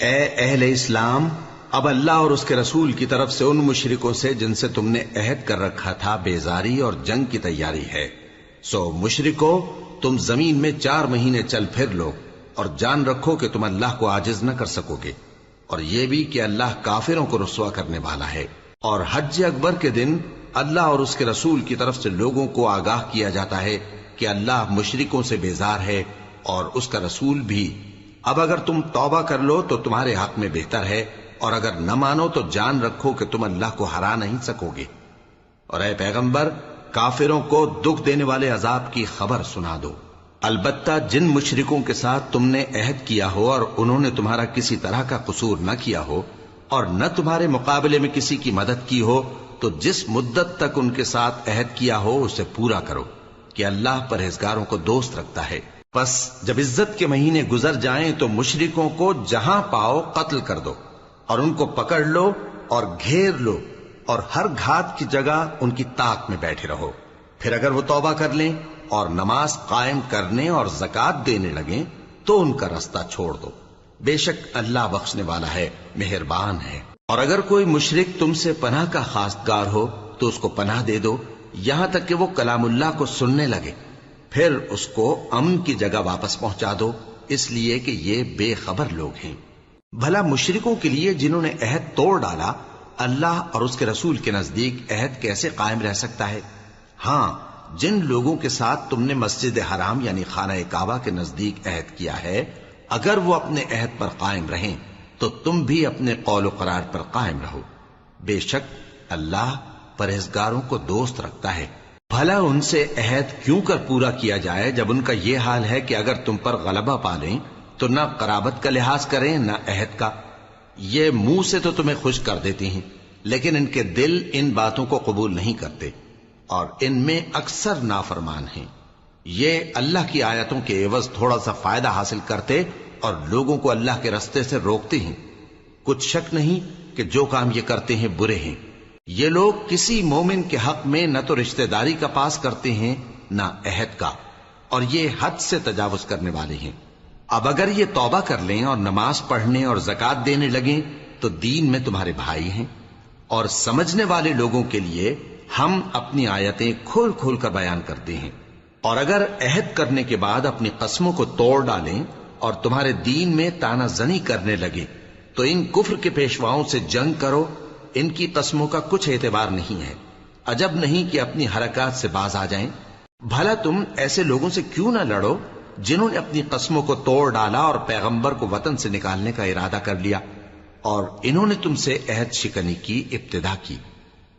اے اہل اسلام، اب اللہ اور اس کے رسول کی طرف سے ان مشرکوں سے جن سے تم نے عہد کر رکھا تھا بیزاری اور جنگ کی تیاری ہے۔ سو مشرکو، تم زمین میں 4 مہینے چل پھر لو اور جان رکھو کہ تم اللہ کو عاجز نہ کر سکو گے، اور یہ بھی کہ اللہ کافروں کو رسوا کرنے والا ہے۔ اور حج اکبر کے دن اللہ اور اس کے رسول کی طرف سے لوگوں کو آگاہ کیا جاتا ہے کہ اللہ مشرکوں سے بیزار ہے اور اس کا رسول بھی۔ اب اگر تم توبہ کر لو تو تمہارے حق میں بہتر ہے، اور اگر نہ مانو تو جان رکھو کہ تم اللہ کو ہرا نہیں سکو گے۔ اور اے پیغمبر، کافروں کو دکھ دینے والے عذاب کی خبر سنا دو۔ البتہ جن مشرکوں کے ساتھ تم نے عہد کیا ہو اور انہوں نے تمہارا کسی طرح کا قصور نہ کیا ہو اور نہ تمہارے مقابلے میں کسی کی مدد کی ہو، تو جس مدت تک ان کے ساتھ عہد کیا ہو اسے پورا کرو، کہ اللہ پرہیزگاروں کو دوست رکھتا ہے۔ پس جب عزت کے مہینے گزر جائیں تو مشرکوں کو جہاں پاؤ قتل کر دو، اور ان کو پکڑ لو اور گھیر لو، اور ہر گھات کی جگہ ان کی طاق میں بیٹھے رہو۔ پھر اگر وہ توبہ کر لیں اور نماز قائم کرنے اور زکوٰۃ دینے لگیں تو ان کا رستہ چھوڑ دو، بے شک اللہ بخشنے والا ہے، مہربان ہے۔ اور اگر کوئی مشرک تم سے پناہ کا خواستگار ہو تو اس کو پناہ دے دو، یہاں تک کہ وہ کلام اللہ کو سننے لگے، پھر اس کو امن کی جگہ واپس پہنچا دو، اس لیے کہ یہ بے خبر لوگ ہیں۔ بھلا مشرکوں کے لیے جنہوں نے عہد توڑ ڈالا، اللہ اور اس کے رسول کے نزدیک عہد کیسے قائم رہ سکتا ہے؟ ہاں، جن لوگوں کے ساتھ تم نے مسجد حرام یعنی خانہ کعبہ کے نزدیک عہد کیا ہے، اگر وہ اپنے عہد پر قائم رہیں تو تم بھی اپنے قول و قرار پر قائم رہو، بے شک اللہ پرہیزگاروں کو دوست رکھتا ہے۔ بھلا ان سے عہد کیوں کر پورا کیا جائے جب ان کا یہ حال ہے کہ اگر تم پر غلبہ پا لیں تو نہ قرابت کا لحاظ کریں نہ عہد کا۔ یہ منہ سے تو تمہیں خوش کر دیتی ہیں، لیکن ان کے دل ان باتوں کو قبول نہیں کرتے اور ان میں اکثر نافرمان ہیں۔ یہ اللہ کی آیتوں کے عوض تھوڑا سا فائدہ حاصل کرتے اور لوگوں کو اللہ کے رستے سے روکتے ہیں۔ کچھ شک نہیں کہ جو کام یہ کرتے ہیں برے ہیں۔ یہ لوگ کسی مومن کے حق میں نہ تو رشتہ داری کا پاس کرتے ہیں نہ عہد کا، اور یہ حد سے تجاوز کرنے والے ہیں۔ اب اگر یہ توبہ کر لیں اور نماز پڑھنے اور زکوٰۃ دینے لگیں تو دین میں تمہارے بھائی ہیں، اور سمجھنے والے لوگوں کے لیے ہم اپنی آیتیں کھول کھول کر بیان کرتے ہیں۔ اور اگر عہد کرنے کے بعد اپنی قسموں کو توڑ ڈالیں اور تمہارے دین میں تانا زنی کرنے لگے تو ان کفر کے پیشواؤں سے جنگ کرو، ان کی قسموں کا کچھ اعتبار نہیں ہے، عجب نہیں کہ اپنی حرکات سے باز آ جائیں۔ بھلا تم ایسے لوگوں سے کیوں نہ لڑو جنہوں نے اپنی قسموں کو توڑ ڈالا اور پیغمبر کو وطن سے نکالنے کا ارادہ کر لیا، اور انہوں نے تم سے عہد شکنی کی ابتدا کی۔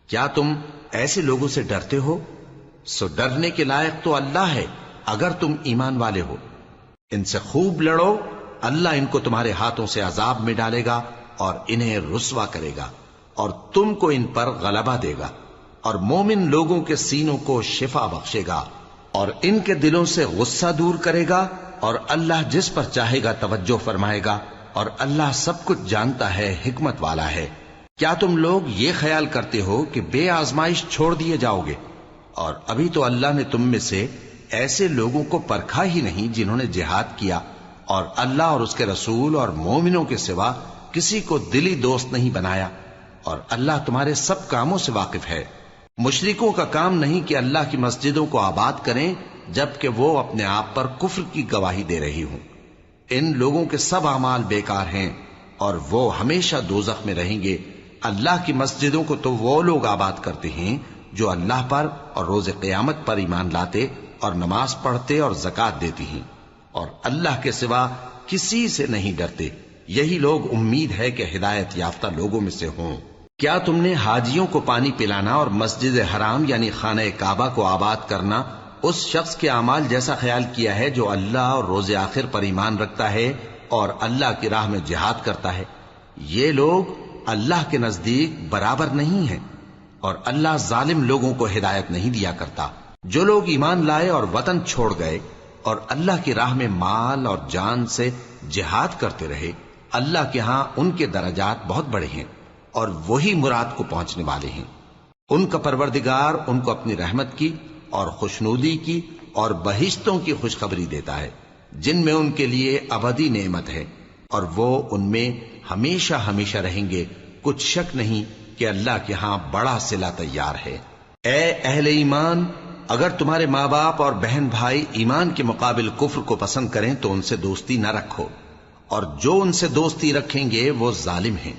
کیا تم ایسے لوگوں سے ڈرتے ہو؟ سو ڈرنے کے لائق تو اللہ ہے اگر تم ایمان والے ہو۔ ان سے خوب لڑو، اللہ ان کو تمہارے ہاتھوں سے عذاب میں ڈالے گا اور انہیں رسوا کرے گا، اور تم کو ان پر غلبہ دے گا، اور مومن لوگوں کے سینوں کو شفا بخشے گا، اور ان کے دلوں سے غصہ دور کرے گا، اور اللہ جس پر چاہے گا توجہ فرمائے گا، اور اللہ سب کچھ جانتا ہے، حکمت والا ہے۔ کیا تم لوگ یہ خیال کرتے ہو کہ بے آزمائش چھوڑ دیے جاؤ گے؟ اور ابھی تو اللہ نے تم میں سے ایسے لوگوں کو پرکھا ہی نہیں جنہوں نے جہاد کیا، اور اللہ اور اس کے رسول اور مومنوں کے سوا کسی کو دلی دوست نہیں بنایا، اور اللہ تمہارے سب کاموں سے واقف ہے۔ مشرکوں کا کام نہیں کہ اللہ کی مسجدوں کو آباد کریں جبکہ وہ اپنے آپ پر کفر کی گواہی دے رہی ہوں۔ ان لوگوں کے سب اعمال بیکار ہیں اور وہ ہمیشہ دوزخ میں رہیں گے۔ اللہ کی مسجدوں کو تو وہ لوگ آباد کرتے ہیں جو اللہ پر اور روز قیامت پر ایمان لاتے اور نماز پڑھتے اور زکوٰۃ دیتی ہیں، اور اللہ کے سوا کسی سے نہیں ڈرتے۔ یہی لوگ امید ہے کہ ہدایت یافتہ لوگوں میں سے ہوں۔ کیا تم نے حاجیوں کو پانی پلانا اور مسجد حرام یعنی خانہ کعبہ کو آباد کرنا اس شخص کے اعمال جیسا خیال کیا ہے جو اللہ اور روز آخر پر ایمان رکھتا ہے اور اللہ کی راہ میں جہاد کرتا ہے؟ یہ لوگ اللہ کے نزدیک برابر نہیں ہیں، اور اللہ ظالم لوگوں کو ہدایت نہیں دیا کرتا۔ جو لوگ ایمان لائے اور وطن چھوڑ گئے اور اللہ کی راہ میں مال اور جان سے جہاد کرتے رہے، اللہ کے ہاں ان کے درجات بہت بڑے ہیں، اور وہی مراد کو پہنچنے والے ہیں۔ ان کا پروردگار ان کو اپنی رحمت کی اور خوشنودی کی اور بہشتوں کی خوشخبری دیتا ہے جن میں ان کے لیے ابدی نعمت ہے، اور وہ ان میں ہمیشہ ہمیشہ رہیں گے، کچھ شک نہیں کہ اللہ کے ہاں بڑا صلہ تیار ہے۔ اے اہل ایمان، اگر تمہارے ماں باپ اور بہن بھائی ایمان کے مقابل کفر کو پسند کریں تو ان سے دوستی نہ رکھو، اور جو ان سے دوستی رکھیں گے وہ ظالم ہیں۔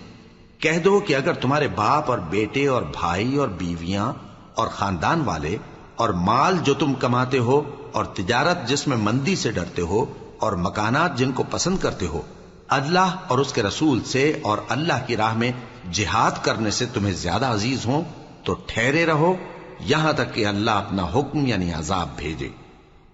کہہ دو کہ اگر تمہارے باپ اور بیٹے اور بھائی اور بیویاں اور خاندان والے اور مال جو تم کماتے ہو اور تجارت جس میں مندی سے ڈرتے ہو اور مکانات جن کو پسند کرتے ہو اللہ اور اس کے رسول سے اور اللہ کی راہ میں جہاد کرنے سے تمہیں زیادہ عزیز ہوں تو ٹھہرے رہو یہاں تک کہ اللہ اپنا حکم یعنی عذاب بھیجے،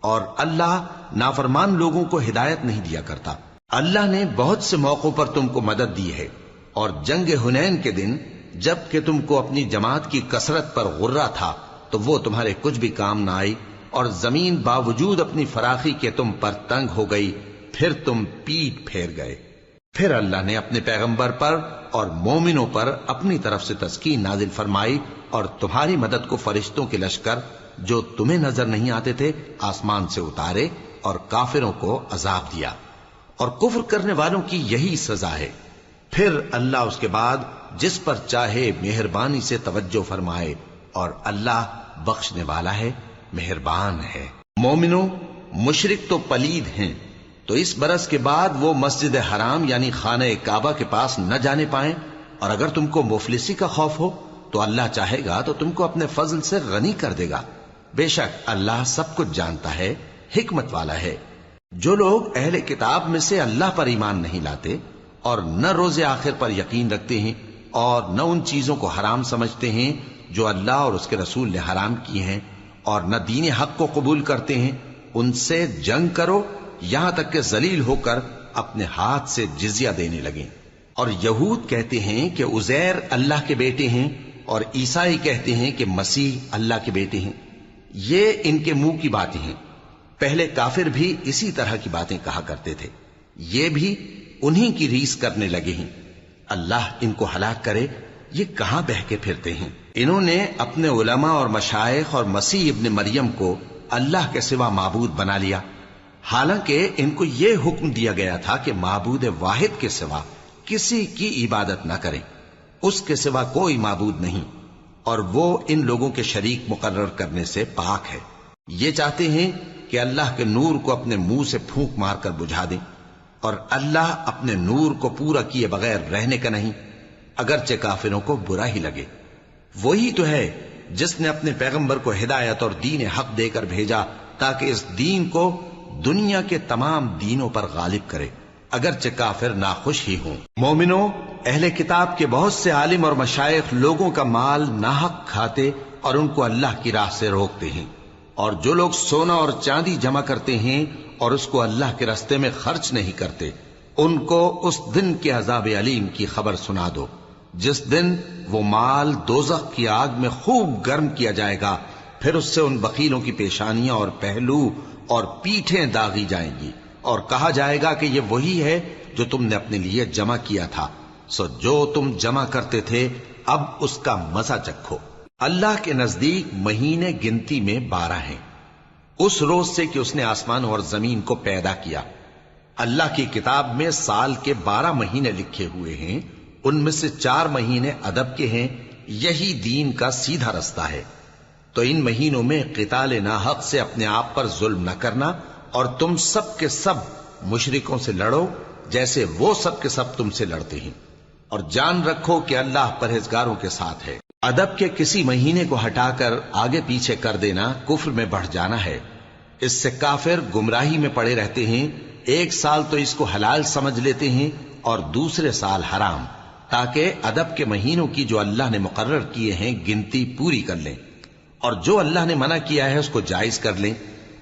اور اللہ نافرمان لوگوں کو ہدایت نہیں دیا کرتا۔ اللہ نے بہت سے موقعوں پر تم کو مدد دی ہے، اور جنگ حنین کے دن جب کہ تم کو اپنی جماعت کی کثرت پر غرہ تھا تو وہ تمہارے کچھ بھی کام نہ آئی، اور زمین باوجود اپنی فراخی کے تم پر تنگ ہو گئی، پھر تم پیٹ پھیر گئے۔ پھر اللہ نے اپنے پیغمبر پر اور مومنوں پر اپنی طرف سے تسکین نازل فرمائی، اور تمہاری مدد کو فرشتوں کے لشکر جو تمہیں نظر نہیں آتے تھے آسمان سے اتارے، اور کافروں کو عذاب دیا، اور کفر کرنے والوں کی یہی سزا ہے۔ پھر اللہ اس کے بعد جس پر چاہے مہربانی سے توجہ فرمائے، اور اللہ بخشنے والا ہے، مہربان ہے۔ مومنوں، مشرک تو پلید ہیں، تو اس برس کے بعد وہ مسجد حرام یعنی خانہ کعبہ کے پاس نہ جانے پائیں، اور اگر تم کو مفلسی کا خوف ہو تو اللہ چاہے گا تو تم کو اپنے فضل سے غنی کر دے گا، بے شک اللہ سب کچھ جانتا ہے، حکمت والا ہے۔ جو لوگ اہل کتاب میں سے اللہ پر ایمان نہیں لاتے اور نہ روز آخر پر یقین رکھتے ہیں اور نہ ان چیزوں کو حرام سمجھتے ہیں جو اللہ اور اس کے رسول نے حرام کی ہیں، اور نہ دین حق کو قبول کرتے ہیں، ان سے جنگ کرو یہاں تک کہ ذلیل ہو کر اپنے ہاتھ سے جزیہ دینے لگیں۔ اور یہود کہتے ہیں کہ عزیر اللہ کے بیٹے ہیں، اور عیسائی کہتے ہیں کہ مسیح اللہ کے بیٹے ہیں۔ یہ ان کے منہ کی باتیں ہیں، پہلے کافر بھی اسی طرح کی باتیں کہا کرتے تھے، یہ بھی انہی کی ریس کرنے لگے ہیں۔ اللہ ان کو ہلاک کرے، یہ کہاں بہہ کے پھرتے ہیں۔ انہوں نے اپنے علماء اور مشائخ اور مسیح ابن مریم کو اللہ کے سوا معبود بنا لیا، حالانکہ ان کو یہ حکم دیا گیا تھا کہ معبود واحد کے سوا کسی کی عبادت نہ کریں، اس کے سوا کوئی معبود نہیں، اور وہ ان لوگوں کے شریک مقرر کرنے سے پاک ہے۔ یہ چاہتے ہیں کہ اللہ کے نور کو اپنے منہ سے پھونک مار کر بجھا دیں، اور اللہ اپنے نور کو پورا کیے بغیر رہنے کا نہیں، اگرچہ کافروں کو برا ہی لگے۔ وہی تو ہے جس نے اپنے پیغمبر کو ہدایت اور دین حق دے کر بھیجا تاکہ اس دین کو دنیا کے تمام دینوں پر غالب کرے، اگرچہ کافر ناخوش ہی ہوں۔ مومنوں، اہل کتاب کے بہت سے عالم اور مشائخ لوگوں کا مال ناحق کھاتے اور ان کو اللہ کی راہ سے روکتے ہیں، اور جو لوگ سونا اور چاندی جمع کرتے ہیں اور اس کو اللہ کے راستے میں خرچ نہیں کرتے، ان کو اس دن کے عذاب علیم کی خبر سنا دو، جس دن وہ مال دوزخ کی آگ میں خوب گرم کیا جائے گا، پھر اس سے ان بخیلوں کی پیشانیاں اور پہلو اور پیٹھیں داغی جائیں گی، اور کہا جائے گا کہ یہ وہی ہے جو تم نے اپنے لیے جمع کیا تھا، سو جو تم جمع کرتے تھے اب اس کا مزہ چکھو۔ اللہ کے نزدیک مہینے گنتی میں 12 ہیں، اس روز سے کہ اس نے آسمان اور زمین کو پیدا کیا۔ اللہ کی کتاب میں سال کے 12 مہینے لکھے ہوئے ہیں، ان میں سے 4 مہینے ادب کے ہیں، یہی دین کا سیدھا رستہ ہے۔ تو ان مہینوں میں قتال ناحق سے اپنے آپ پر ظلم نہ کرنا، اور تم سب کے سب مشرکوں سے لڑو جیسے وہ سب کے سب تم سے لڑتے ہیں، اور جان رکھو کہ اللہ پرہیزگاروں کے ساتھ ہے۔ ادب کے کسی مہینے کو ہٹا کر آگے پیچھے کر دینا کفر میں بڑھ جانا ہے، اس سے کافر گمراہی میں پڑے رہتے ہیں۔ ایک سال تو اس کو حلال سمجھ لیتے ہیں اور دوسرے سال حرام، تاکہ ادب کے مہینوں کی جو اللہ نے مقرر کیے ہیں گنتی پوری کر لیں، اور جو اللہ نے منع کیا ہے اس کو جائز کر لیں۔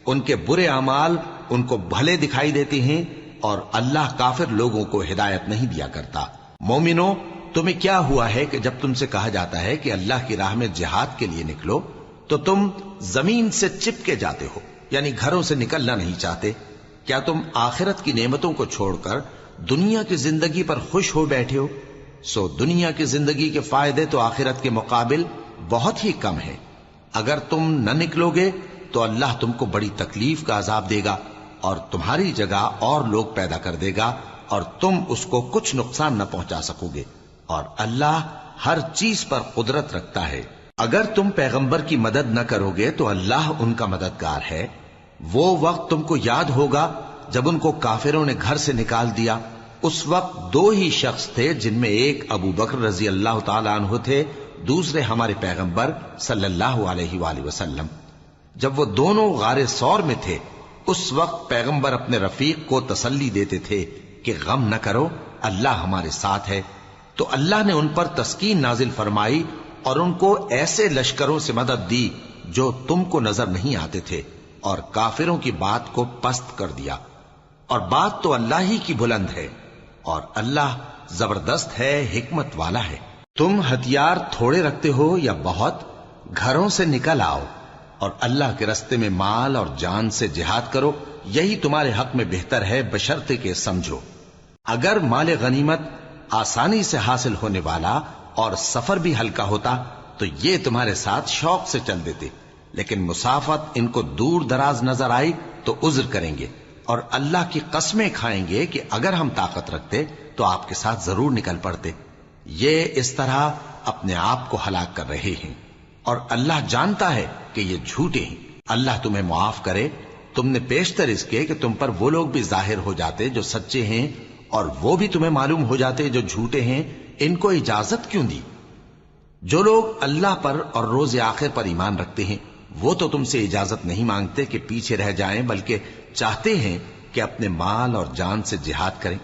ان کے برے اعمال ان کو بھلے دکھائی دیتے ہیں، اور اللہ کافر لوگوں کو ہدایت نہیں دیا کرتا۔ مومنوں، تمہیں کیا ہوا ہے کہ جب تم سے کہا جاتا ہے کہ اللہ کی راہ میں جہاد کے لیے نکلو تو تم زمین سے چپکے جاتے ہو، یعنی گھروں سے نکلنا نہیں چاہتے؟ کیا تم آخرت کی نعمتوں کو چھوڑ کر دنیا کی زندگی پر خوش ہو بیٹھے ہو؟ سو دنیا کی زندگی کے فائدے تو آخرت کے مقابل بہت ہی کم ہے۔ اگر تم نہ نکلو گے تو اللہ تم کو بڑی تکلیف کا عذاب دے گا، اور تمہاری جگہ اور لوگ پیدا کر دے گا اور تم اس کو کچھ نقصان نہ پہنچا سکوگے، اور اللہ ہر چیز پر قدرت رکھتا ہے۔ اگر تم پیغمبر کی مدد نہ کرو گے تو اللہ ان کا مددگار ہے۔ وہ وقت تم کو یاد ہوگا جب ان کو کافروں نے گھر سے نکال دیا۔ اس وقت دو ہی شخص تھے، جن میں ایک ابو بکر رضی اللہ تعالی عنہ تھے، دوسرے ہمارے پیغمبر صلی اللہ علیہ وآلہ وسلم۔ جب وہ دونوں غار ثور میں تھے، اس وقت پیغمبر اپنے رفیق کو تسلی دیتے تھے کہ غم نہ کرو، اللہ ہمارے ساتھ ہے۔ تو اللہ نے ان پر تسکین نازل فرمائی اور ان کو ایسے لشکروں سے مدد دی جو تم کو نظر نہیں آتے تھے، اور کافروں کی بات کو پست کر دیا۔ اور بات تو اللہ ہی کی بلند ہے، اور اللہ زبردست ہے، حکمت والا ہے۔ تم ہتھیار تھوڑے رکھتے ہو یا بہت، گھروں سے نکل آؤ اور اللہ کے راستے میں مال اور جان سے جہاد کرو، یہی تمہارے حق میں بہتر ہے، بشرطے کہ سمجھو۔ اگر مال غنیمت آسانی سے حاصل ہونے والا اور سفر بھی ہلکا ہوتا تو یہ تمہارے ساتھ شوق سے چل دیتے، لیکن مسافت ان کو دور دراز نظر آئی تو عذر کریں گے، اور اللہ کی قسمیں کھائیں گے کہ اگر ہم طاقت رکھتے تو آپ کے ساتھ ضرور نکل پڑتے۔ یہ اس طرح اپنے آپ کو ہلاک کر رہے ہیں، اور اللہ جانتا ہے کہ یہ جھوٹے ہیں۔ اللہ تمہیں معاف کرے، تم نے پیشتر اس کے کہ تم پر وہ لوگ بھی ظاہر ہو جاتے جو سچے ہیں، اور وہ بھی تمہیں معلوم ہو جاتے جو جھوٹے ہیں۔ ان کو اجازت کیوں دی؟ جو لوگ اللہ پر اور روز آخر پر ایمان رکھتے ہیں وہ تو تم سے اجازت نہیں مانگتے کہ پیچھے رہ جائیں، بلکہ چاہتے ہیں کہ اپنے مال اور جان سے جہاد کریں،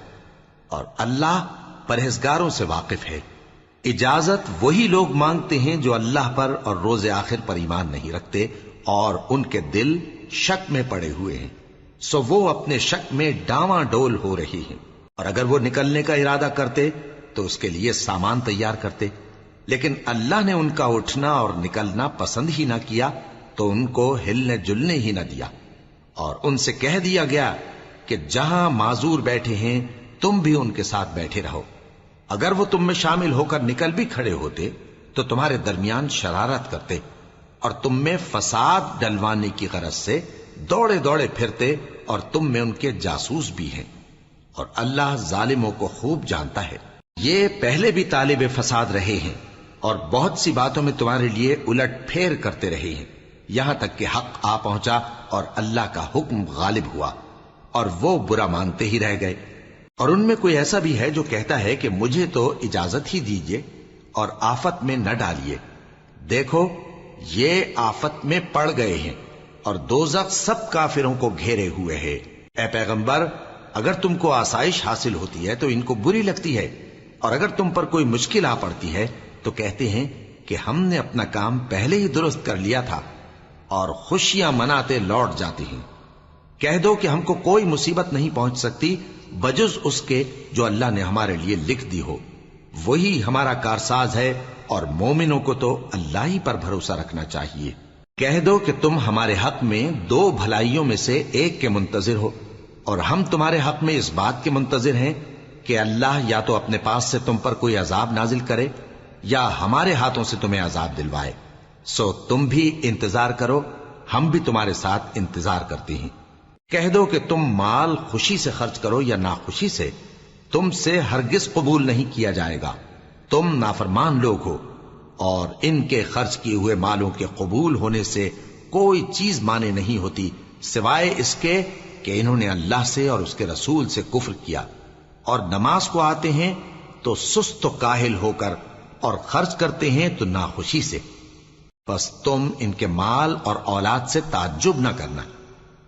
اور اللہ پرہیزگاروں سے واقف ہے۔ اجازت وہی لوگ مانگتے ہیں جو اللہ پر اور روز آخر پر ایمان نہیں رکھتے اور ان کے دل شک میں پڑے ہوئے ہیں، سو وہ اپنے شک میں ڈاواں ڈول ہو رہی ہیں۔ اور اگر وہ نکلنے کا ارادہ کرتے تو اس کے لیے سامان تیار کرتے، لیکن اللہ نے ان کا اٹھنا اور نکلنا پسند ہی نہ کیا تو ان کو ہلنے جلنے ہی نہ دیا، اور ان سے کہہ دیا گیا کہ جہاں معذور بیٹھے ہیں تم بھی ان کے ساتھ بیٹھے رہو۔ اگر وہ تم میں شامل ہو کر نکل بھی کھڑے ہوتے تو تمہارے درمیان شرارت کرتے اور تم میں فساد ڈلوانے کی غرض سے دوڑے دوڑے پھرتے، اور تم میں ان کے جاسوس بھی ہیں، اور اللہ ظالموں کو خوب جانتا ہے۔ یہ پہلے بھی طالب فساد رہے ہیں اور بہت سی باتوں میں تمہارے لیے الٹ پھیر کرتے رہے ہیں، یہاں تک کہ حق آ پہنچا اور اللہ کا حکم غالب ہوا، اور وہ برا مانتے ہی رہ گئے۔ اور ان میں کوئی ایسا بھی ہے جو کہتا ہے کہ مجھے تو اجازت ہی دیجیے اور آفت میں نہ ڈالیے۔ دیکھو یہ آفت میں پڑ گئے ہیں، اور دوزخ سب کافروں کو گھیرے ہوئے ہے۔ اے پیغمبر، اگر تم کو آسائش حاصل ہوتی ہے تو ان کو بری لگتی ہے، اور اگر تم پر کوئی مشکل آ پڑتی ہے تو کہتے ہیں کہ ہم نے اپنا کام پہلے ہی درست کر لیا تھا، اور خوشیاں مناتے لوٹ جاتے ہیں۔ کہہ دو کہ ہم کو کوئی مصیبت نہیں پہنچ سکتی بجز اس کے جو اللہ نے ہمارے لیے لکھ دی ہو، وہی ہمارا کارساز ہے، اور مومنوں کو تو اللہ ہی پر بھروسہ رکھنا چاہیے۔ کہہ دو کہ تم ہمارے حق میں دو بھلائیوں میں سے ایک کے منتظر ہو، اور ہم تمہارے حق میں اس بات کے منتظر ہیں کہ اللہ یا تو اپنے پاس سے تم پر کوئی عذاب نازل کرے یا ہمارے ہاتھوں سے تمہیں عذاب دلوائے، سو تم بھی انتظار کرو، ہم بھی تمہارے ساتھ انتظار کرتے ہیں۔ کہہ دو کہ تم مال خوشی سے خرچ کرو یا ناخوشی سے، تم سے ہرگز قبول نہیں کیا جائے گا، تم نافرمان لوگ ہو، اور ان کے خرچ کیے ہوئے مالوں کے قبول ہونے سے کوئی چیز مانے نہیں ہوتی سوائے اس کے کہ انہوں نے اللہ سے اور اس کے رسول سے کفر کیا، اور نماز کو آتے ہیں تو سست و کاہل ہو کر، اور خرچ کرتے ہیں تو ناخوشی سے۔ بس تم ان کے مال اور اولاد سے تعجب نہ کرنا،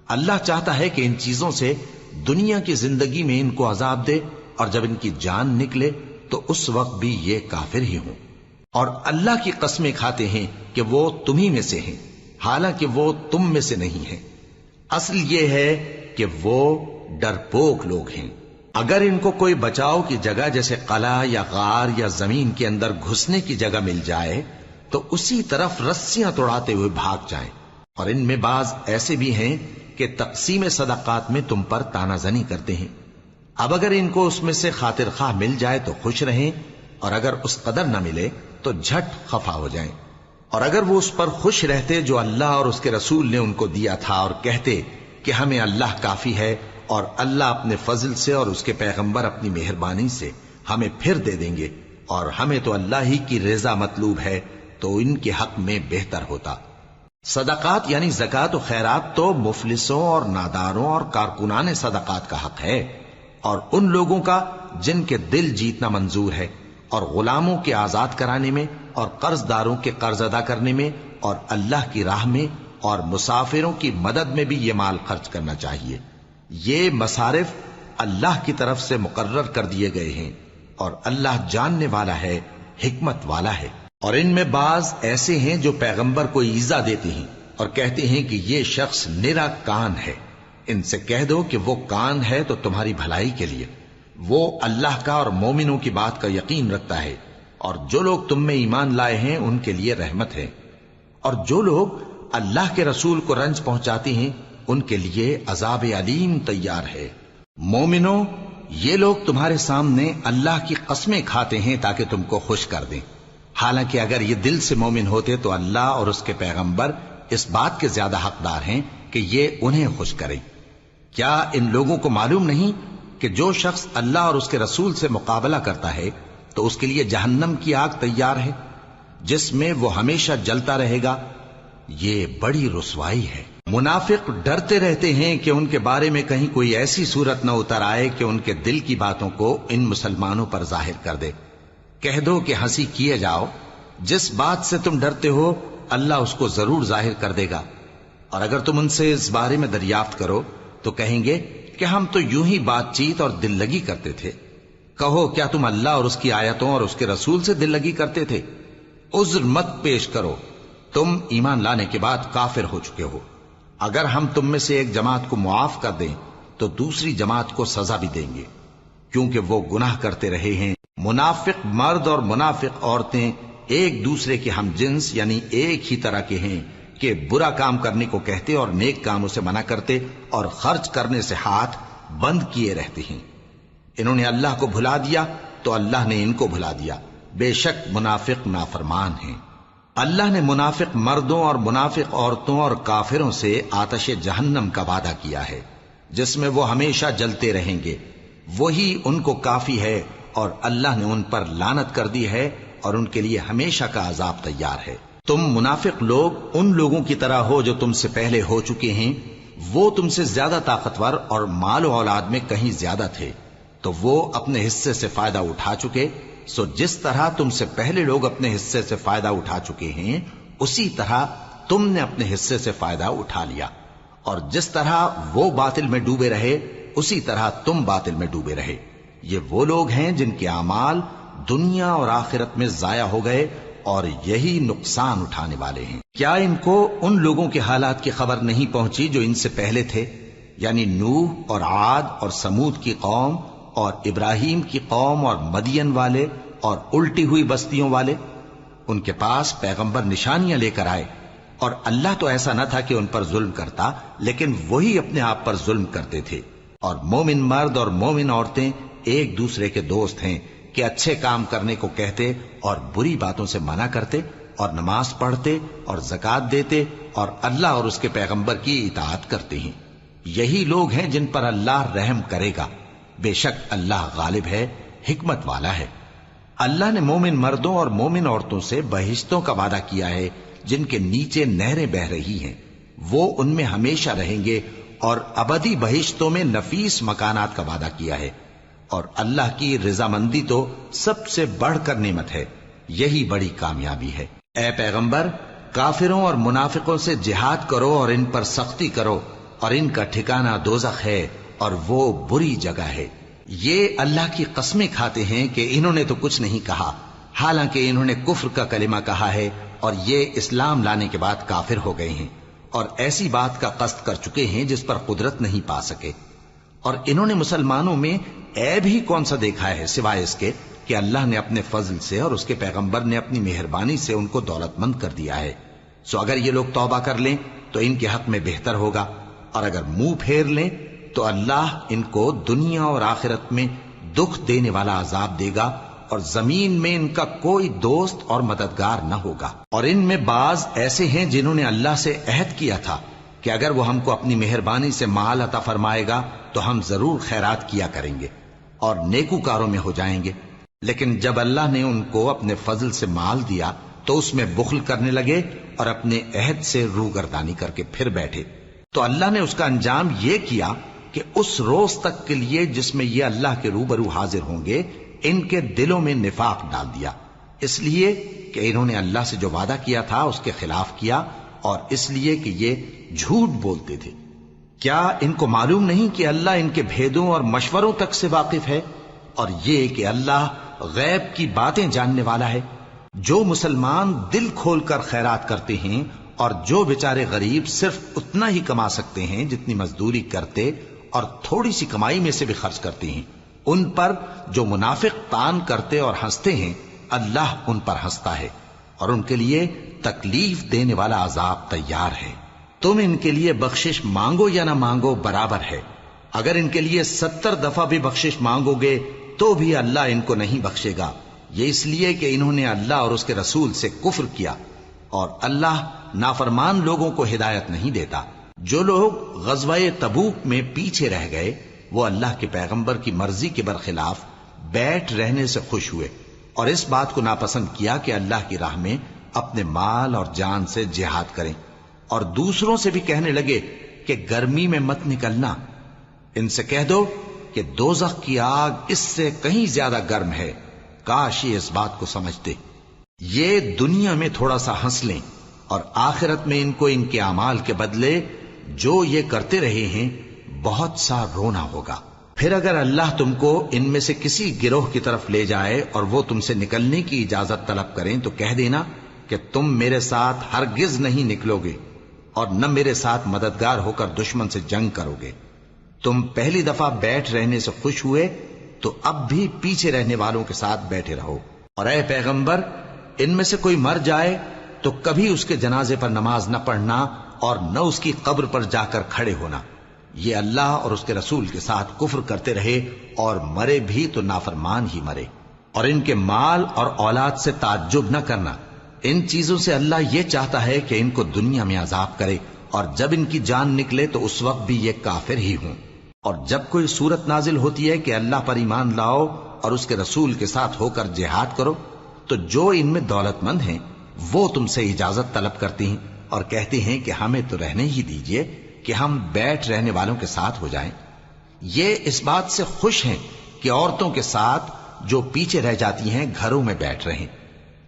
اللہ چاہتا ہے کہ ان چیزوں سے دنیا کی زندگی میں ان کو عذاب دے، اور جب ان کی جان نکلے تو اس وقت بھی یہ کافر ہی ہوں، اور اللہ کی قسمیں کھاتے ہیں کہ وہ تمہیں میں سے ہیں، حالانکہ وہ تم میں سے نہیں ہیں۔ اصل یہ ہے کہ وہ ڈرپوک لوگ ہیں۔ اگر ان کو کوئی بچاؤ کی جگہ جیسے قلعہ یا غار یا زمین کے اندر گھسنے کی جگہ مل جائے تو اسی طرف رسیاں توڑاتے ہوئے بھاگ جائیں، اور ان میں بعض ایسے بھی ہیں کہ تقسیم صدقات میں تم پر تانا زنی کرتے ہیں۔ اب اگر ان کو اس میں سے خاطر خواہ مل جائے تو خوش رہیں، اور اگر اس قدر نہ ملے تو جھٹ خفا ہو جائیں۔ اور اگر وہ اس پر خوش رہتے جو اللہ اور اس کے رسول نے ان کو دیا تھا، اور کہتے کہ ہمیں اللہ کافی ہے اور اللہ اپنے فضل سے اور اس کے پیغمبر اپنی مہربانی سے ہمیں پھر دے دیں گے، اور ہمیں تو اللہ ہی کی رضا مطلوب ہے، تو ان کے حق میں بہتر ہوتا۔ صدقات یعنی زکوٰۃ و خیرات تو مفلسوں اور ناداروں اور کارکنان صدقات کا حق ہے، اور ان لوگوں کا جن کے دل جیتنا منظور ہے، اور غلاموں کے آزاد کرانے میں، اور قرض داروں کے قرض ادا کرنے میں، اور اللہ کی راہ میں، اور مسافروں کی مدد میں بھی یہ مال خرچ کرنا چاہیے۔ یہ مصارف اللہ کی طرف سے مقرر کر دیے گئے ہیں، اور اللہ جاننے والا ہے، حکمت والا ہے۔ اور ان میں بعض ایسے ہیں جو پیغمبر کو ایذا دیتے ہیں اور کہتے ہیں کہ یہ شخص نرا کان ہے۔ ان سے کہہ دو کہ وہ کان ہے تو تمہاری بھلائی کے لیے، وہ اللہ کا اور مومنوں کی بات کا یقین رکھتا ہے، اور جو لوگ تم میں ایمان لائے ہیں ان کے لیے رحمت ہے، اور جو لوگ اللہ کے رسول کو رنج پہنچاتے ہیں ان کے لیے عذاب علیم تیار ہے۔ مومنوں، یہ لوگ تمہارے سامنے اللہ کی قسمیں کھاتے ہیں تاکہ تم کو خوش کر دیں، حالانکہ اگر یہ دل سے مومن ہوتے تو اللہ اور اس کے پیغمبر اس بات کے زیادہ حقدار ہیں کہ یہ انہیں خوش کرے۔ کیا ان لوگوں کو معلوم نہیں کہ جو شخص اللہ اور اس کے رسول سے مقابلہ کرتا ہے تو اس کے لیے جہنم کی آگ تیار ہے جس میں وہ ہمیشہ جلتا رہے گا؟ یہ بڑی رسوائی ہے۔ منافق ڈرتے رہتے ہیں کہ ان کے بارے میں کہیں کوئی ایسی صورت نہ اتر آئے کہ ان کے دل کی باتوں کو ان مسلمانوں پر ظاہر کر دے۔ کہہ دو کہ ہنسی کیے جاؤ، جس بات سے تم ڈرتے ہو اللہ اس کو ضرور ظاہر کر دے گا، اور اگر تم ان سے اس بارے میں دریافت کرو تو کہیں گے کہ ہم تو یوں ہی بات چیت اور دل لگی کرتے تھے۔ کہو کیا تم اللہ اور اس کی آیتوں اور اس کے رسول سے دل لگی کرتے تھے؟ عذر مت پیش کرو، تم ایمان لانے کے بعد کافر ہو چکے ہو۔ اگر ہم تم میں سے ایک جماعت کو معاف کر دیں تو دوسری جماعت کو سزا بھی دیں گے، کیونکہ وہ گناہ کرتے رہے ہیں۔ منافق مرد اور منافق عورتیں ایک دوسرے کے ہم جنس یعنی ایک ہی طرح کے ہیں کہ برا کام کرنے کو کہتے اور نیک کاموں سے منع کرتے اور خرچ کرنے سے ہاتھ بند کیے رہتے ہیں۔ انہوں نے اللہ کو بھلا دیا تو اللہ نے ان کو بھلا دیا، بے شک منافق نافرمان ہیں۔ اللہ نے منافق مردوں اور منافق عورتوں اور کافروں سے آتش جہنم کا وعدہ کیا ہے جس میں وہ ہمیشہ جلتے رہیں گے، وہی ان کو کافی ہے، اور اللہ نے ان پر لعنت کر دی ہے اور ان کے لیے ہمیشہ کا عذاب تیار ہے۔ تم منافق لوگ ان لوگوں کی طرح ہو جو تم سے پہلے ہو چکے ہیں، وہ تم سے زیادہ طاقتور اور مال و اولاد میں کہیں زیادہ تھے، تو وہ اپنے حصے سے فائدہ اٹھا چکے، سو جس طرح تم سے پہلے لوگ اپنے حصے سے فائدہ اٹھا چکے ہیں اسی طرح تم نے اپنے حصے سے فائدہ اٹھا لیا، اور جس طرح وہ باطل میں ڈوبے رہے اسی طرح تم باطل میں ڈوبے رہے۔ یہ وہ لوگ ہیں جن کے اعمال دنیا اور آخرت میں ضائع ہو گئے اور یہی نقصان اٹھانے والے ہیں۔ کیا ان کو ان لوگوں کے حالات کی خبر نہیں پہنچی جو ان سے پہلے تھے، یعنی نوح اور عاد اور سمود کی قوم اور ابراہیم کی قوم اور مدین والے اور الٹی ہوئی بستیوں والے؟ ان کے پاس پیغمبر نشانیاں لے کر آئے، اور اللہ تو ایسا نہ تھا کہ ان پر ظلم کرتا، لیکن وہی اپنے آپ پر ظلم کرتے تھے۔ اور مومن مرد اور مومن عورتیں ایک دوسرے کے دوست ہیں کہ اچھے کام کرنے کو کہتے اور بری باتوں سے منع کرتے، اور نماز پڑھتے اور زکوٰۃ دیتے اور اللہ اور اس کے پیغمبر کی اطاعت کرتے ہیں۔ یہی لوگ ہیں جن پر اللہ رحم کرے گا، بے شک اللہ غالب ہے، حکمت والا ہے۔ اللہ نے مومن مردوں اور مومن عورتوں سے بہشتوں کا وعدہ کیا ہے جن کے نیچے نہریں بہ رہی ہیں، وہ ان میں ہمیشہ رہیں گے، اور ابدی بہشتوں میں نفیس مکانات کا وعدہ کیا ہے۔ اور اللہ کی رضامندی تو سب سے بڑھ کر نعمت ہے، یہی بڑی کامیابی ہے۔ اے پیغمبر، کافروں اور منافقوں سے جہاد کرو اور ان پر سختی کرو، اور ان کا ٹھکانہ دوزخ ہے اور وہ بری جگہ ہے۔ یہ اللہ کی قسمیں کھاتے ہیں کہ انہوں نے تو کچھ نہیں کہا، حالانکہ انہوں نے کفر کا کلمہ کہا ہے اور یہ اسلام لانے کے بعد کافر ہو گئے ہیں، اور ایسی بات کا قصد کر چکے ہیں جس پر قدرت نہیں پا سکے۔ اور انہوں نے مسلمانوں میں عیب ہی کون سا دیکھا ہے سوائے اس کے کہ اللہ نے اپنے فضل سے اور اس کے پیغمبر نے اپنی مہربانی سے ان کو دولت مند کر دیا ہے۔ سو اگر یہ لوگ توبہ کر لیں تو ان کے حق میں بہتر ہوگا، اور اگر منہ پھیر لیں تو اللہ ان کو دنیا اور آخرت میں دکھ دینے والا عذاب دے گا، اور زمین میں ان کا کوئی دوست اور مددگار نہ ہوگا۔ اور ان میں بعض ایسے ہیں جنہوں نے اللہ سے عہد کیا تھا کہ اگر وہ ہم کو اپنی مہربانی سے مال عطا فرمائے گا تو ہم ضرور خیرات کیا کریں گے اور نیکوکاروں میں ہو جائیں گے۔ لیکن جب اللہ نے ان کو اپنے فضل سے مال دیا تو اس میں بخل کرنے لگے اور اپنے عہد سے روگردانی کر کے پھر بیٹھے، تو اللہ نے اس کا انجام یہ کیا کہ اس روز تک کے لیے جس میں یہ اللہ کے روبرو حاضر ہوں گے ان کے دلوں میں نفاق ڈال دیا، اس لیے کہ انہوں نے اللہ سے جو وعدہ کیا تھا اس کے خلاف کیا، اور اس لیے کہ یہ جھوٹ بولتے تھے۔ کیا ان کو معلوم نہیں کہ اللہ ان کے بھیدوں اور مشوروں تک سے واقف ہے، اور یہ کہ اللہ غیب کی باتیں جاننے والا ہے؟ جو مسلمان دل کھول کر خیرات کرتے ہیں اور جو بیچارے غریب صرف اتنا ہی کما سکتے ہیں جتنی مزدوری کرتے اور تھوڑی سی کمائی میں سے بھی خرچ کرتے ہیں، ان پر جو منافق تان کرتے اور ہنستے ہیں اللہ ان پر ہنستا ہے اور ان کے لیے تکلیف دینے والا عذاب تیار ہے۔ تم ان کے لیے بخشش مانگو یا نہ مانگو برابر ہے، اگر ان کے لیے 70 دفعہ بھی بخشش مانگو گے تو بھی اللہ ان کو نہیں بخشے گا، یہ اس لیے کہ انہوں نے اللہ اور اس کے رسول سے کفر کیا، اور اللہ نافرمان لوگوں کو ہدایت نہیں دیتا۔ جو لوگ غزوہ تبوک میں پیچھے رہ گئے وہ اللہ کے پیغمبر کی مرضی کے برخلاف بیٹھ رہنے سے خوش ہوئے اور اس بات کو ناپسند کیا کہ اللہ کی راہ میں اپنے مال اور جان سے جہاد کریں، اور دوسروں سے بھی کہنے لگے کہ گرمی میں مت نکلنا، ان سے کہہ دو کہ دوزخ کی آگ اس سے کہیں زیادہ گرم ہے، کاش یہ اس بات کو سمجھتے۔ یہ دنیا میں تھوڑا سا ہنس لیں اور آخرت میں ان کو ان کے اعمال کے بدلے جو یہ کرتے رہے ہیں بہت سا رونا ہوگا۔ پھر اگر اللہ تم کو ان میں سے کسی گروہ کی طرف لے جائے اور وہ تم سے نکلنے کی اجازت طلب کریں تو کہہ دینا کہ تم میرے ساتھ ہرگز نہیں نکلو گے اور نہ میرے ساتھ مددگار ہو کر دشمن سے جنگ کرو گے۔ تم پہلی دفعہ بیٹھ رہنے سے خوش ہوئے تو اب بھی پیچھے رہنے والوں کے ساتھ بیٹھے رہو، اور اے پیغمبر ان میں سے کوئی مر جائے تو کبھی اس کے جنازے پر نماز نہ پڑھنا اور نہ اس کی قبر پر جا کر کھڑے ہونا، یہ اللہ اور اس کے رسول کے ساتھ کفر کرتے رہے اور مرے بھی تو نافرمان ہی مرے۔ اور ان کے مال اور اولاد سے تعجب نہ کرنا، ان چیزوں سے اللہ یہ چاہتا ہے کہ ان کو دنیا میں عذاب کرے، اور جب ان کی جان نکلے تو اس وقت بھی یہ کافر ہی ہوں۔ اور جب کوئی صورت نازل ہوتی ہے کہ اللہ پر ایمان لاؤ اور اس کے رسول کے ساتھ ہو کر جہاد کرو، تو جو ان میں دولت مند ہیں وہ تم سے اجازت طلب کرتے ہیں اور کہتے ہیں کہ ہمیں تو رہنے ہی دیجئے کہ ہم بیٹھ رہنے والوں کے ساتھ ہو جائیں۔ یہ اس بات سے خوش ہیں کہ عورتوں کے ساتھ جو پیچھے رہ جاتی ہیں گھروں میں بیٹھ رہیں،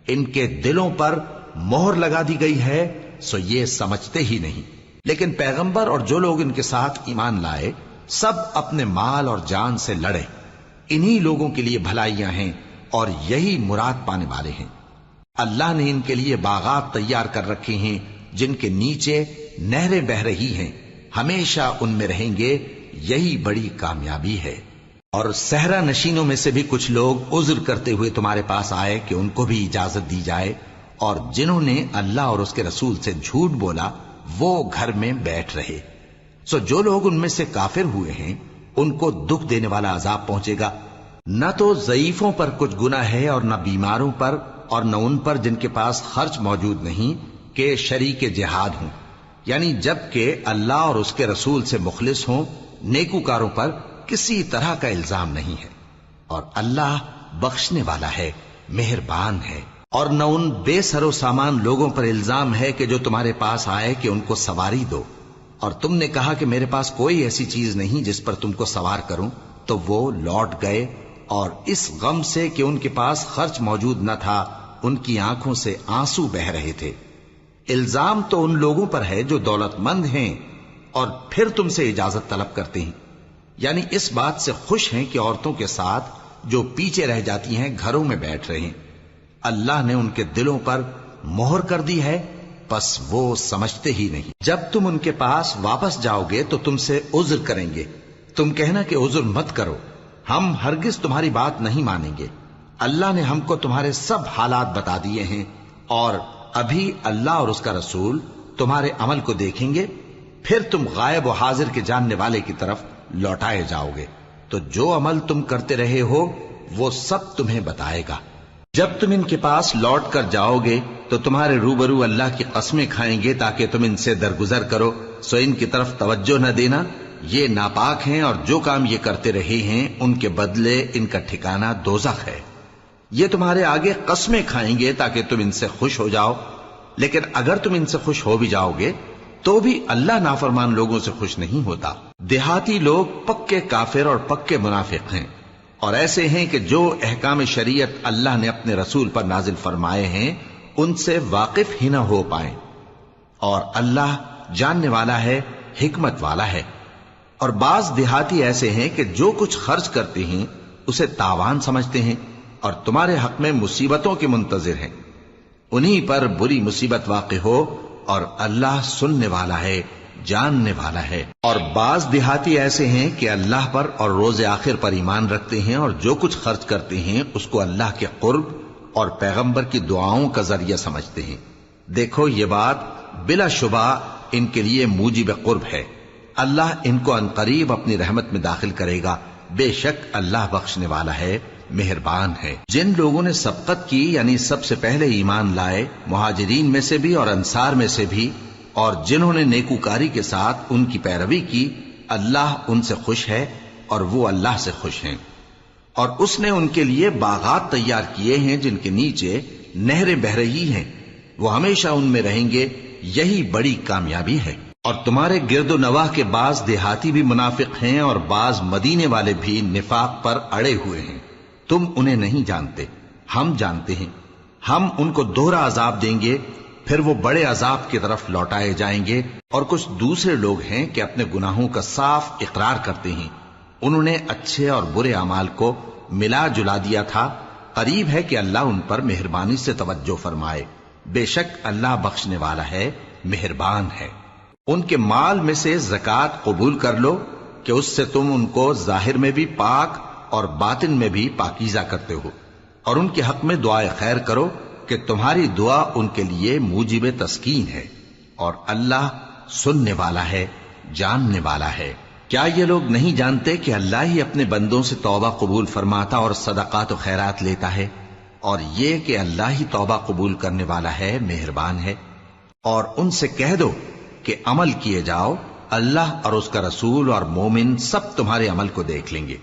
ان کے دلوں پر مہر لگا دی گئی ہے سو یہ سمجھتے ہی نہیں۔ لیکن پیغمبر اور جو لوگ ان کے ساتھ ایمان لائے سب اپنے مال اور جان سے لڑے، انہی لوگوں کے لیے بھلائیاں ہیں اور یہی مراد پانے والے ہیں۔ اللہ نے ان کے لیے باغات تیار کر رکھے ہیں جن کے نیچے نہریں بہ رہی ہیں، ہمیشہ ان میں رہیں گے، یہی بڑی کامیابی ہے۔ اور صحرا نشینوں میں سے بھی کچھ لوگ عذر کرتے ہوئے تمہارے پاس آئے کہ ان کو بھی اجازت دی جائے، اور جنہوں نے اللہ اور اس کے رسول سے جھوٹ بولا وہ گھر میں بیٹھ رہے۔ سو جو لوگ ان میں سے کافر ہوئے ہیں ان کو دکھ دینے والا عذاب پہنچے گا، نہ تو ضعیفوں پر کچھ گناہ ہے اور نہ بیماروں پر اور نہ ان پر جن کے پاس خرچ موجود نہیں کہ شریک جہاد ہوں، یعنی جب کہ اللہ اور اس کے رسول سے مخلص ہوں، نیکوکاروں پر کسی طرح کا الزام نہیں ہے، اور اللہ بخشنے والا ہے، مہربان ہے۔ اور نہ ان بے سر و سامان لوگوں پر الزام ہے کہ جو تمہارے پاس آئے کہ ان کو سواری دو، اور تم نے کہا کہ میرے پاس کوئی ایسی چیز نہیں جس پر تم کو سوار کروں، تو وہ لوٹ گئے، اور اس غم سے کہ ان کے پاس خرچ موجود نہ تھا ان کی آنکھوں سے آنسو بہ رہے تھے۔ الزام تو ان لوگوں پر ہے جو دولت مند ہیں اور پھر تم سے اجازت طلب کرتے ہیں، یعنی اس بات سے خوش ہیں کہ عورتوں کے ساتھ جو پیچھے رہ جاتی ہیں گھروں میں بیٹھ رہے ہیں۔ اللہ نے ان کے دلوں پر مہر کر دی ہے، پس وہ سمجھتے ہی نہیں۔ جب تم ان کے پاس واپس جاؤ گے تو تم سے عذر کریں گے، تم کہنا کہ عذر مت کرو، ہم ہرگز تمہاری بات نہیں مانیں گے۔ اللہ نے ہم کو تمہارے سب حالات بتا دیے ہیں، اور ابھی اللہ اور اس کا رسول تمہارے عمل کو دیکھیں گے، پھر تم غائب و حاضر کے جاننے والے کی طرف لوٹائے جاؤ گے، تو جو عمل تم کرتے رہے ہو وہ سب تمہیں بتائے گا۔ جب تم ان کے پاس لوٹ کر جاؤ گے تو تمہارے روبرو اللہ کی قسمیں کھائیں گے تاکہ تم ان سے درگزر کرو، سو ان کی طرف توجہ نہ دینا، یہ ناپاک ہیں اور جو کام یہ کرتے رہے ہیں ان کے بدلے ان کا ٹھکانہ دوزخ ہے۔ یہ تمہارے آگے قسمیں کھائیں گے تاکہ تم ان سے خوش ہو جاؤ، لیکن اگر تم ان سے خوش ہو بھی جاؤ گے تو بھی اللہ نافرمان لوگوں سے خوش نہیں ہوتا۔ دیہاتی لوگ پکے کافر اور پکے منافق ہیں، اور ایسے ہیں کہ جو احکام شریعت اللہ نے اپنے رسول پر نازل فرمائے ہیں ان سے واقف ہی نہ ہو پائیں، اور اللہ جاننے والا ہے، حکمت والا ہے۔ اور بعض دیہاتی ایسے ہیں کہ جو کچھ خرچ کرتے ہیں اسے تاوان سمجھتے ہیں اور تمہارے حق میں مصیبتوں کے منتظر ہیں، انہی پر بری مصیبت واقع ہو، اور اللہ سننے والا ہے، جاننے والا ہے۔ اور بعض دیہاتی ایسے ہیں کہ اللہ پر اور روز آخر پر ایمان رکھتے ہیں، اور جو کچھ خرچ کرتے ہیں اس کو اللہ کے قرب اور پیغمبر کی دعاؤں کا ذریعہ سمجھتے ہیں۔ دیکھو یہ بات بلا شبہ ان کے لیے موجب قرب ہے، اللہ ان کو عنقریب اپنی رحمت میں داخل کرے گا، بے شک اللہ بخشنے والا ہے، مہربان ہے۔ جن لوگوں نے سبقت کی یعنی سب سے پہلے ایمان لائے، مہاجرین میں سے بھی اور انصار میں سے بھی، اور جنہوں نے نیکوکاری کے ساتھ ان کی پیروی کی، اللہ ان سے خوش ہے اور وہ اللہ سے خوش ہیں۔ اور اس نے ان کے لیے باغات تیار کیے ہیں جن کے نیچے نہریں بہہ رہی ہیں، وہ ہمیشہ ان میں رہیں گے، یہی بڑی کامیابی ہے۔ اور تمہارے گرد و نواح کے بعض دیہاتی بھی منافق ہیں اور بعض مدینے والے بھی نفاق پر اڑے ہوئے ہیں، تم انہیں نہیں جانتے، ہم جانتے ہیں۔ ہم ان کو دوہرا عذاب دیں گے، پھر وہ بڑے عذاب کی طرف لوٹائے جائیں گے۔ اور کچھ دوسرے لوگ ہیں کہ اپنے گناہوں کا صاف اقرار کرتے ہیں، انہوں نے اچھے اور برے اعمال کو ملا جلا دیا تھا، قریب ہے کہ اللہ ان پر مہربانی سے توجہ فرمائے، بے شک اللہ بخشنے والا ہے، مہربان ہے۔ ان کے مال میں سے زکوٰۃ قبول کر لو کہ اس سے تم ان کو ظاہر میں بھی پاک اور باطن میں بھی پاکیزہ کرتے ہو، اور ان کے حق میں دعائے خیر کرو کہ تمہاری دعا ان کے لیے موجب تسکین ہے، اور اللہ سننے والا ہے، جاننے والا ہے۔ کیا یہ لوگ نہیں جانتے کہ اللہ ہی اپنے بندوں سے توبہ قبول فرماتا اور صدقات و خیرات لیتا ہے، اور یہ کہ اللہ ہی توبہ قبول کرنے والا ہے، مہربان ہے۔ اور ان سے کہہ دو کہ عمل کیے جاؤ، اللہ اور اس کا رسول اور مومن سب تمہارے عمل کو دیکھ لیں گے،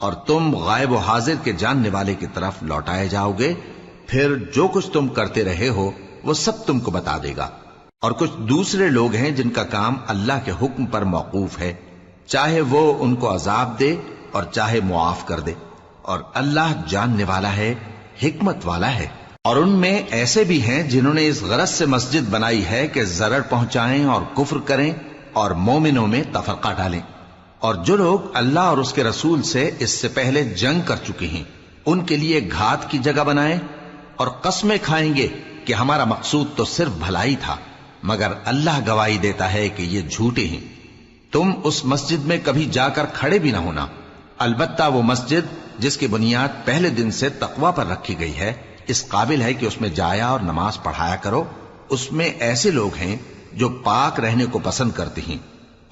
اور تم غائب و حاضر کے جاننے والے کی طرف لوٹائے جاؤ گے، پھر جو کچھ تم کرتے رہے ہو وہ سب تم کو بتا دے گا۔ اور کچھ دوسرے لوگ ہیں جن کا کام اللہ کے حکم پر موقوف ہے، چاہے وہ ان کو عذاب دے اور چاہے معاف کر دے، اور اللہ جاننے والا ہے، حکمت والا ہے۔ اور ان میں ایسے بھی ہیں جنہوں نے اس غرض سے مسجد بنائی ہے کہ ضرر پہنچائیں اور کفر کریں اور مومنوں میں تفرقہ ڈالیں، اور جو لوگ اللہ اور اس کے رسول سے اس سے پہلے جنگ کر چکے ہیں ان کے لیے گھات کی جگہ بنائیں، اور قسمیں کھائیں گے کہ ہمارا مقصود تو صرف بھلائی تھا، مگر اللہ گواہی دیتا ہے کہ یہ جھوٹے ہیں۔ تم اس مسجد میں کبھی جا کر کھڑے بھی نہ ہونا، البتہ وہ مسجد جس کی بنیاد پہلے دن سے تقوی پر رکھی گئی ہے اس قابل ہے کہ اس میں جایا اور نماز پڑھایا کرو۔ اس میں ایسے لوگ ہیں جو پاک رہنے کو پسند کرتے ہیں،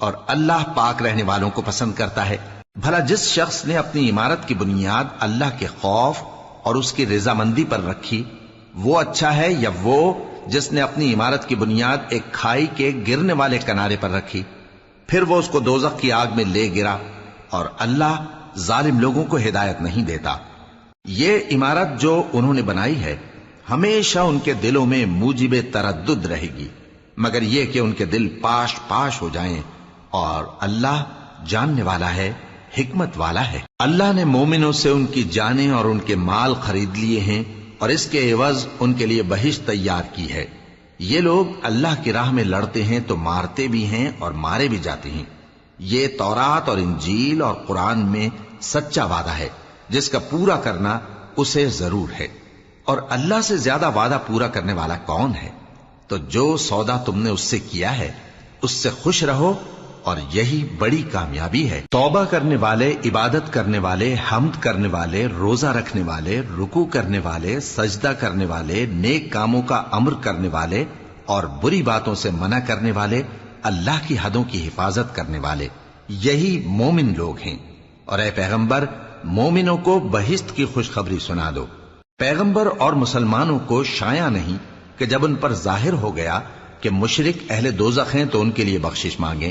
اور اللہ پاک رہنے والوں کو پسند کرتا ہے۔ بھلا جس شخص نے اپنی عمارت کی بنیاد اللہ کے خوف اور اس کی رضامندی پر رکھی، وہ اچھا ہے یا وہ جس نے اپنی عمارت کی بنیاد ایک کھائی کے گرنے والے کنارے پر رکھی، پھر وہ اس کو دوزخ کی آگ میں لے گرا، اور اللہ ظالم لوگوں کو ہدایت نہیں دیتا۔ یہ عمارت جو انہوں نے بنائی ہے ہمیشہ ان کے دلوں میں موجب تردد رہے گی، مگر یہ کہ ان کے دل پاش پاش ہو جائیں، اور اللہ جاننے والا ہے، حکمت والا ہے۔ اللہ نے مومنوں سے ان کی جانیں اور ان کے مال خرید لیے ہیں، اور اس کے عوض ان کے لیے بہشت تیار کی ہے۔ یہ لوگ اللہ کی راہ میں لڑتے ہیں تو مارتے بھی ہیں اور مارے بھی جاتے ہیں۔ یہ تورات اور انجیل اور قرآن میں سچا وعدہ ہے جس کا پورا کرنا اسے ضرور ہے، اور اللہ سے زیادہ وعدہ پورا کرنے والا کون ہے؟ تو جو سودا تم نے اس سے کیا ہے اس سے خوش رہو، اور یہی بڑی کامیابی ہے۔ توبہ کرنے والے، عبادت کرنے والے، حمد کرنے والے، روزہ رکھنے والے، رکوع کرنے والے، سجدہ کرنے والے، نیک کاموں کا امر کرنے والے اور بری باتوں سے منع کرنے والے، اللہ کی حدوں کی حفاظت کرنے والے، یہی مومن لوگ ہیں۔ اور اے پیغمبر، مومنوں کو بہشت کی خوشخبری سنا دو۔ پیغمبر اور مسلمانوں کو شایع نہیں کہ جب ان پر ظاہر ہو گیا کہ مشرک اہل دوزخ ہیں تو ان کے لیے بخشش مانگیں،